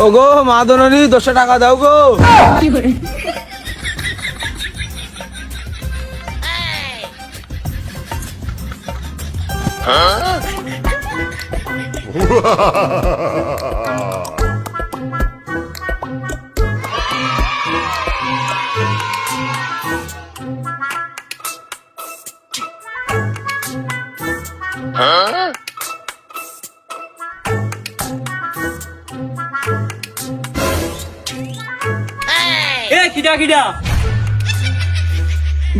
ও গো মাদনানি 200 টাকা দাও গো।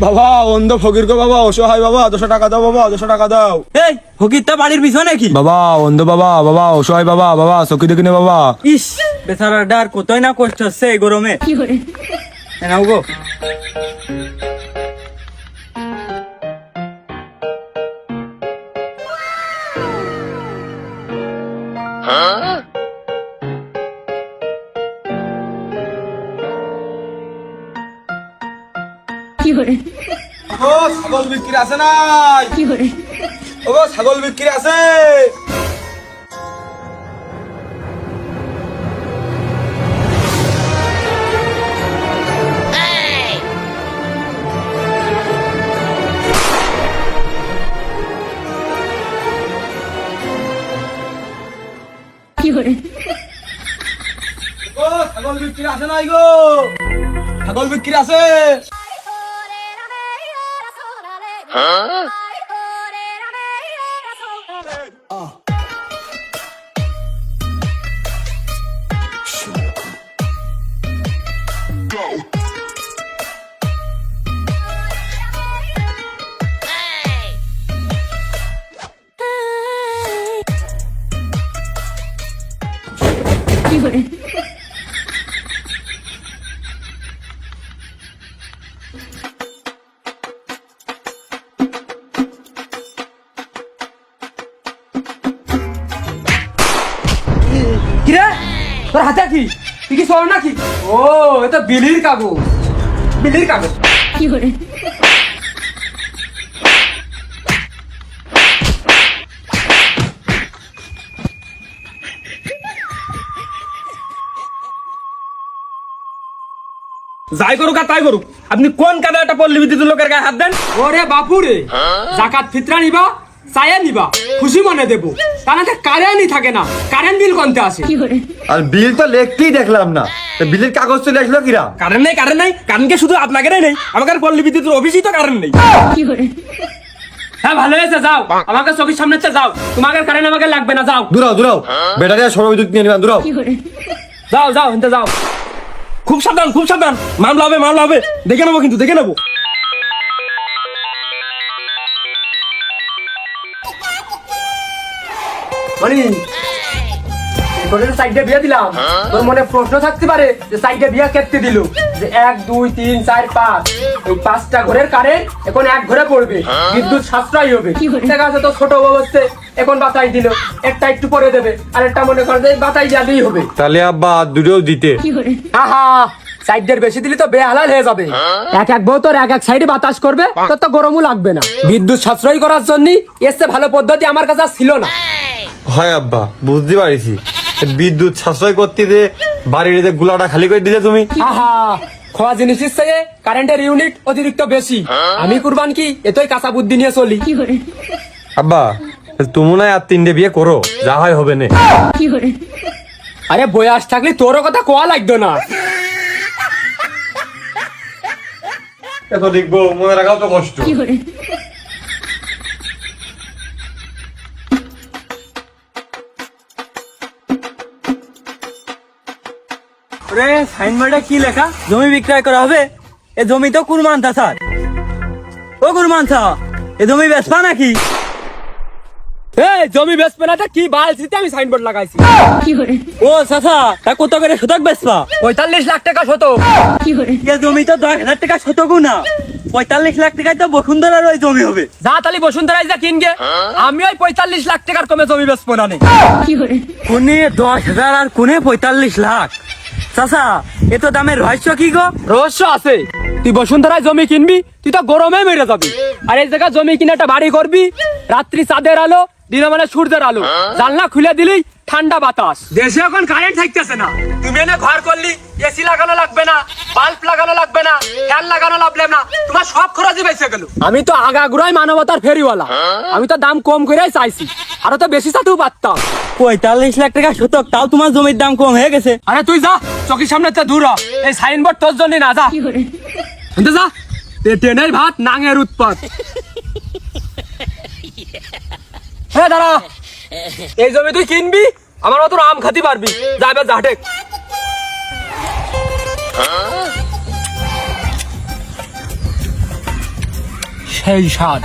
বাবা অন্ধ ফকির গো বাবা, অসহায় বাবা, 200 টাকা দাও বাবা, 200 টাকা দাও। এই ফকিরটা বাড়ির পিছনে নাকি? বাবা অন্ধ বাবা, বাবা অসহায় বাবা, বাবা চকি দেখি না বাবা। ইস বেচারাটার কতই না কষ্ট হচ্ছে এই গরমে। নাও গো। ও ছাগল বিক্রি আছে নাই? ও ছাগল বিক্রি আছে? ও ছাগল বিক্রি আছে নাই গো? ছাগল বিক্রি আছে? কিরে তোর হাতে কি? তুই কি সর নাকি? ও এটা বিলির কাগজ, বিলির কাগজ। যাই করুক আর তাই করুক, আপনি কোন কাদা একটা পল্লী বিদ্যুৎ লোকের গায়ে হাত দেন? ওরে বাপুরে, জাকাত ফিতরা নিবা, চায়া নিবা, খুশি মনে দেবো, তা না কারেন্টই থাকে না, কারেন্ট বিল কোনতে আসে? আর বিল তো লেখতেই দেখলাম না, বিলের কাগজ চলে আসলো কিরা? কারেন্ট নেই, কারেন্ট নাই, কারেন্টকে শুধু আপনাকে নেই, আমাদের পল্লী বিদ্যুৎ অফিসেই তো কারেন্ট নেই। হ্যাঁ ভালো হয়েছে, যাও আমাকে চোখের সামনে যাও, তোমাকে কারেন্ট আমাকে লাগবে না, যাও দূরাও দূরাও, ব্যাটারি আর সৌর বিদ্যুৎ নিয়ে নিবা, দূরাও। যাও যাও এনতে যাও, খুব সাবধান, খুব সাবধান, মামলা হবে, মামলা হবে, দেখে নেবো কিন্তু, দেখে নেবো। সাইডে বিয়ে দিলাম, তোর মনে প্রশ্ন থাকতে পারে যে সাইডে বিয়ে কেটে দিল, যে 1 2 3 4 5 এই 5টা ঘরের কারেন্ট এখন এক ঘরে পড়বে, বিদ্যুৎ সাশ্রয় হবে। দেখা যাচ্ছে তো ছোট অবস্থায় এখন বাতাই দিল, একটা একটু পরে দেবে, আর একটা মনে করে যে বাতাই দিলেই হবে। তাহলে আব্বা দুটোও দিতে। আহা সাইডের বেশি দিলে তো বেহালাল হয়ে যাবে। এক এক বউ তোর এক এক সাইডে বাতাস করবে, তোর তো গরমও লাগবে না। বিদ্যুৎ সাশ্রয় করার জন্য এর চেয়ে ভালো পদ্ধতি আমার কাছে ছিল না। হয় আব্বা, বুঝতে পারিছি, বিদ্যুৎ সাশ্রয় করতে যে বাড়ির যে গুলাটা খালি করে দিলে তুমি। আহা খোয়া জিনিসের চেয়ে কারেন্টের ইউনিট অতিরিক্ত বেশি, আমি কুরবান কি এতই কাঁচা বুদ্ধি নিয়ে চলি। আব্বা তুমি না আর 3টে বিয়ে করো, যা হয় হবে না। আরে বয়স থাকলে তোরও কথা কোয়া লাগতো না। এত দেখবো মনে রাখাও তো কষ্ট। রে সাইনবোর্ডে কি লেখা? জমি বিক্রয় করা হবে। এ জমি তো কুরমান থা স্যার। ও কুরমান থা, এ জমি বেচবা নাকি? এই জমি বেচবে না কি বালছিতে আমি সাইনবোর্ড লাগাইছি। ও চাচা, তা কত করে শতক বেচবা? 45 লাখ টাকা শতক। এ জমি তো 10,000 টাকা শতকও না, 45 লাখ টাকায় তো বসুন্ধরার ওই জমি হবে। যা তালি বসুন্ধরায় যা কিনগে, আমি ওই 45 লাখ টাকার কমে জমি বেচবো না। কোনে 10,000 আর কোনে 45 লাখ? চাচা এত দামের রহস্য কি গো? রহস্য আছে, তুই বসুন্ধরায় জমি কিনবি, তুই তো গরমে মেরে যাবি। আর এই জায়গা জমি কিনে একটা বাড়ি করবি, রাত্রি চাঁদের আলো, দিনে মানে সূর্যের আলো, জানলা খুলে দিলি ঠান্ডা বাতাস। দেশে এখন কারেন্ট থাকতেছে না, তুমি এনে ঘর করলি, এসি লাগানো লাগবে না, বাল্ব লাগানো লাগবে না, ফ্যান লাগানো লাগবে না, তোমার সব খরচই বেঁচে গেল। আমি তো আগাগুড়াই মানবতার ফেরিওয়ালা, আমি তো দাম কম করেই চাইছি, আরো তো বেশি চাইতেও পারতাম। 45 লাখ টাকা শতক, তাও তোমার জমির দাম কম হয়ে গেছে। আরে তুই যা, চকির সামনে তো দূর হ। এই সাইনবোর্ড তোর জন্য না, যা শুনতে যা। ট্রেনের ভাত নাঙের উৎপাত। হ্যাঁ দাঁড়া, এই জমি তুই কিনবি, আমার মতো আম খাতি পারবি। যাবে জাটেক সেই সাত।